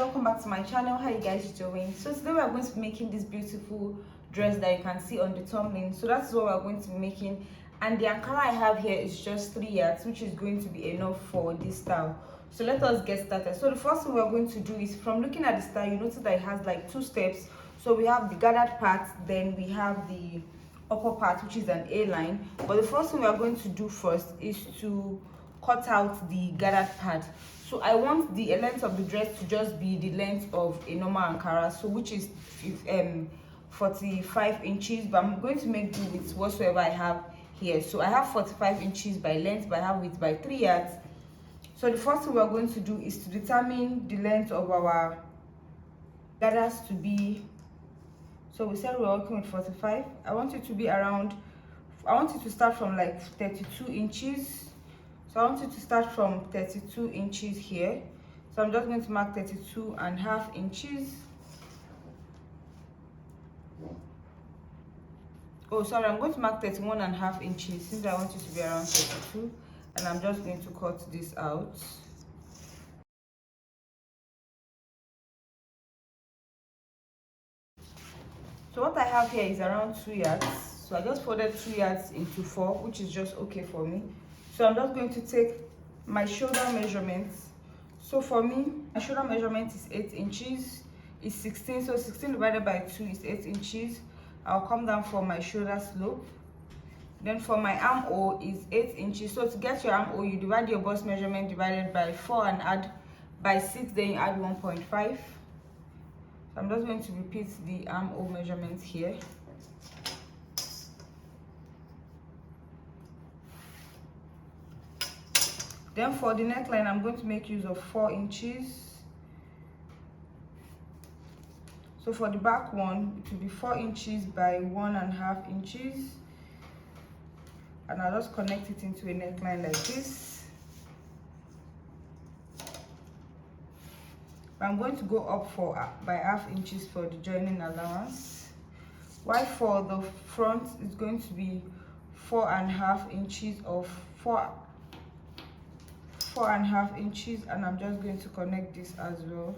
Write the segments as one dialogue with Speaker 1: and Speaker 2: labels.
Speaker 1: welcome back to my channel. How you guys doing? So today we are going to be making this beautiful dress that you can see on the thumbnail. So that's what we are going to be making, and the ankara I have here is just 3 yards, which is going to be enough for this style. So let us get started. So the first thing we are going to do is, from looking at the style, you notice that it has like 2 steps. So we have the gathered part, then we have the upper part, which is an A line. But the first thing we are going to do first is to cut out the gathered part. So I want the length of the dress to just be the length of a normal ankara, so which is 45 inches, but I'm going to make do with whatsoever I have here. So I have 45 inches by length, but I have width by 3 yards. So the first thing we're going to do is to determine the length of our gathers to be. So we said we're working with 45. I want it to be around, I want it to start from like 32 inches. So I want you to start from 32 inches here. So I'm just going to mark 32.5 inches. Oh, sorry, I'm going to mark 31.5 inches since I want it to be around 32. And I'm just going to cut this out. So what I have here is around 2 yards. So I just folded 2 yards into 4, which is just okay for me. So I'm just going to take my shoulder measurements. So for me, my shoulder measurement is 8 inches, is 16. So 16 divided by 2 is 8 inches. I'll come down for my shoulder slope. Then for my armhole is 8 inches. So to get your armhole, you divide your bust measurement divided by 4 and add by 6, then you add 1.5. So I'm just going to repeat the armhole measurement here. Then for the neckline, I'm going to make use of 4 inches. So for the back one, it will be 4 inches by 1.5 inches. And I'll just connect it into a neckline like this. I'm going to go up by 0.5 inches for the joining allowance. While for the front, it's going to be 4.5 inches of 4.5 inches, and I'm just going to connect this as well.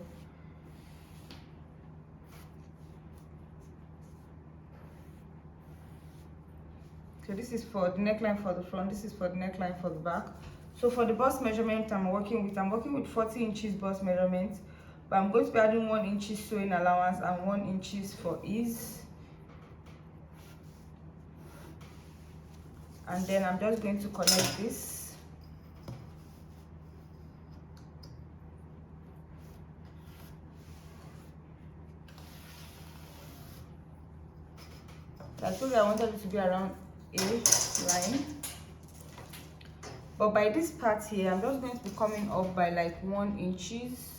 Speaker 1: So this is for the neckline for the front, this is for the neckline for the back. So for the bust measurement I'm working with 40 inches bust measurement, but I'm going to be adding 1 inch sewing allowance and 1 inch for ease. And then I'm just going to connect this. I told you I wanted it to be around A line. But by this part here, I'm just going to be coming up by like 1 inches.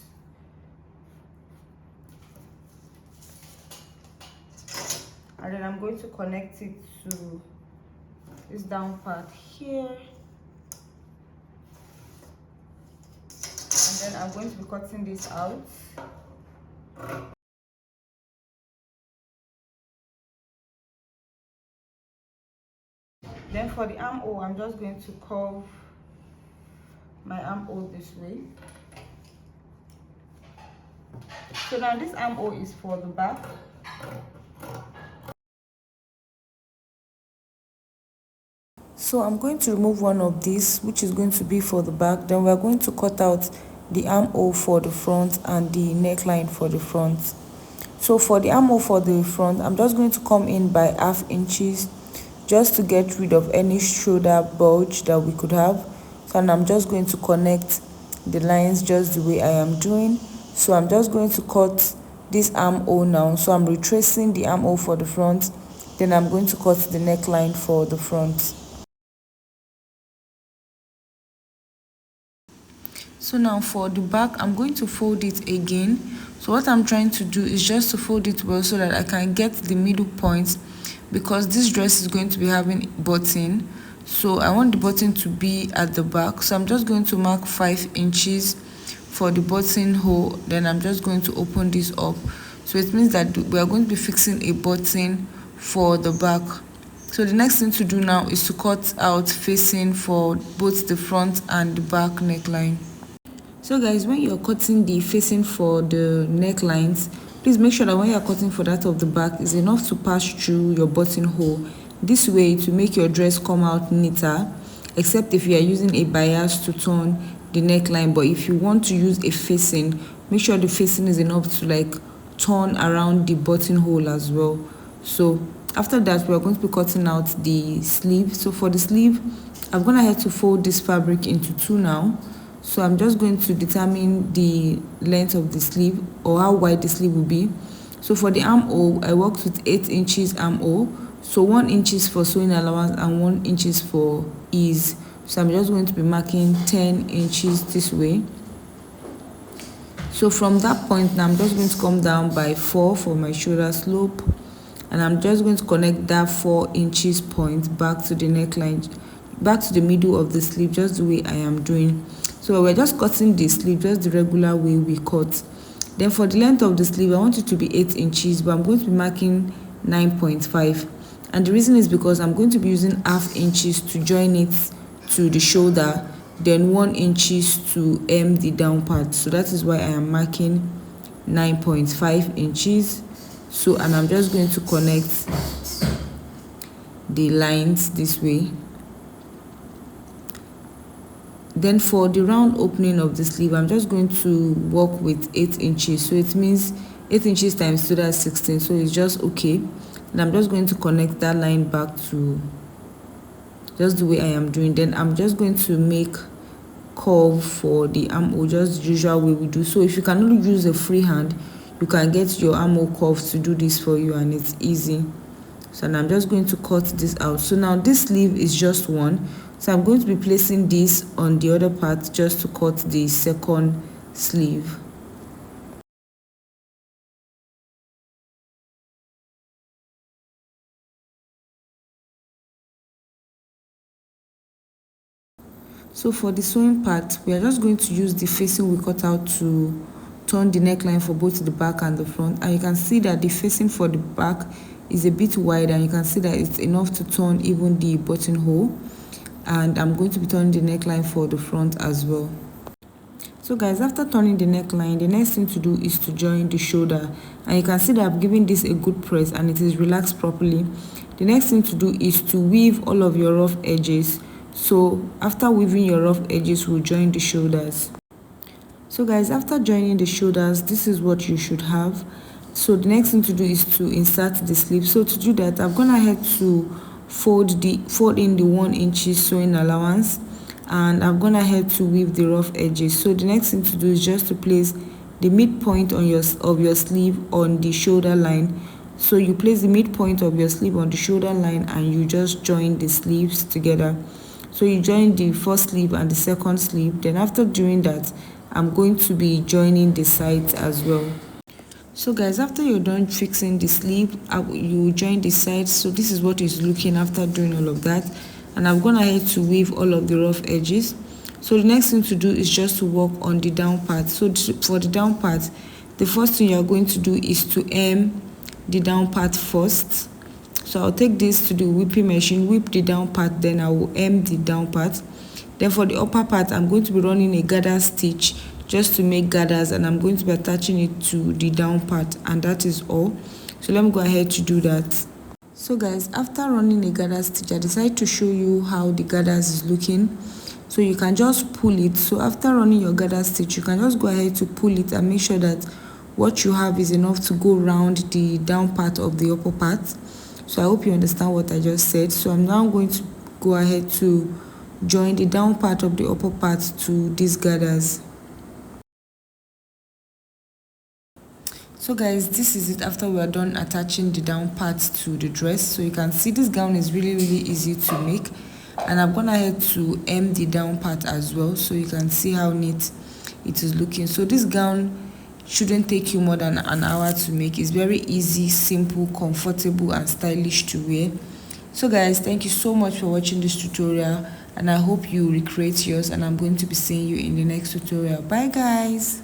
Speaker 1: And then I'm going to connect it to this down part here. And then I'm going to be cutting this out. Then for the armhole, I'm just going to curve my armhole this way. So now this armhole is for the back.
Speaker 2: So I'm going to remove one of these, which is going to be for the back. Then we're going to cut out the armhole for the front and the neckline for the front. So for the armhole for the front, I'm just going to come in by 0.5 inches just to get rid of any shoulder bulge that we could have. So, and I'm just going to connect the lines just the way I am doing. So I'm just going to cut this armhole now. So I'm retracing the armhole for the front, then I'm going to cut the neckline for the front. So now for the back, I'm going to fold it again. So what I'm trying to do is just to fold it well so that I can get the middle point, because this dress is going to be having button. So I want the button to be at the back. So I'm just going to mark 5 inches for the button hole. Then I'm just going to open this up. So it means that we are going to be fixing a button for the back. So the next thing to do now is to cut out facing for both the front and the back neckline. So guys, when you're cutting the facing for the necklines, please make sure that when you're cutting for that of the back is enough to pass through your buttonhole. This way to make your dress come out neater, except if you are using a bias to turn the neckline. But if you want to use a facing, make sure the facing is enough to like turn around the buttonhole as well. So after that, we are going to be cutting out the sleeve. So for the sleeve, I'm gonna have to fold this fabric into two now. So I'm just going to determine the length of the sleeve or how wide the sleeve will be. So for the armhole, I worked with 8 inches armhole. So 1 inch is for sewing allowance and 1 inch is for ease. So I'm just going to be marking 10 inches this way. So from that point now, I'm just going to come down by 4 for my shoulder slope, and I'm just going to connect that 4 inches point back to the neckline, back to the middle of the sleeve, just the way I am doing. So we're just cutting the sleeve just the regular way we cut. Then for the length of the sleeve, I want it to be 8 inches, but I'm going to be marking 9.5. And the reason is because I'm going to be using half inches to join it to the shoulder, then 1 inches to hem the down part. So that is why I am marking 9.5 inches. So, and I'm just going to connect the lines this way. Then for the round opening of the sleeve, I'm just going to work with 8 inches. So it means 8 inches times 2, that's 16. So it's just okay. And I'm just going to connect that line back to just the way I am doing. Then I'm just going to make curve for the armhole, just the usual way we do. So if you cannot use a free hand, you can get your armhole curve to do this for you, and it's easy. So I'm just going to cut this out. So now this sleeve is just one. So I'm going to be placing this on the other part just to cut the second sleeve. So for the sewing part, we are just going to use the facing we cut out to turn the neckline for both the back and the front. And you can see that the facing for the back is a bit wide, and you can see that it's enough to turn even the buttonhole. And I'm going to be turning the neckline for the front as well. So guys, after turning the neckline, the next thing to do is to join the shoulder, and you can see that I'm giving this a good press and it is relaxed properly. The next thing to do is to weave all of your rough edges. So after weaving your rough edges, we'll join the shoulders. So guys, after joining the shoulders, this is what you should have. So the next thing to do is to insert the sleeve. So to do that, I'm gonna have to fold in the 1 inch sewing allowance, and I'm gonna have to weave the rough edges. So the next thing to do is just to place the midpoint of your sleeve on the shoulder line. So you place the midpoint of your sleeve on the shoulder line and you just join the sleeves together. So you join the first sleeve and the second sleeve. Then after doing that, I'm going to be joining the sides as well. So guys, after you're done fixing the sleeve, you join the sides. So this is what it's looking after doing all of that. And I'm gonna have to weave all of the rough edges. So the next thing to do is just to work on the down part. So for the down part, the first thing you're going to do is to hem the down part first. So I'll take this to the whipping machine, whip the down part, then I will hem the down part. Then for the upper part, I'm going to be running a gather stitch just to make gathers, and I'm going to be attaching it to the down part, and that is all. So let me go ahead to do that. So guys, after running a gather stitch, I decided to show you how the gathers is looking. So you can just pull it. So after running your gather stitch, you can just go ahead to pull it and make sure that what you have is enough to go around the down part of the upper part. So I hope you understand what I just said. So I'm now going to go ahead to join the down part of the upper part to these gathers. So guys, this is it after we are done attaching the down part to the dress. So you can see this gown is really easy to make, and I'm gonna head to hem the down part as well, so you can see how neat it is looking. So this gown shouldn't take you more than an hour to make. It's very easy, simple, comfortable and stylish to wear. So guys, thank you so much for watching this tutorial, and I hope you recreate yours, and I'm going to be seeing you in the next tutorial. Bye guys.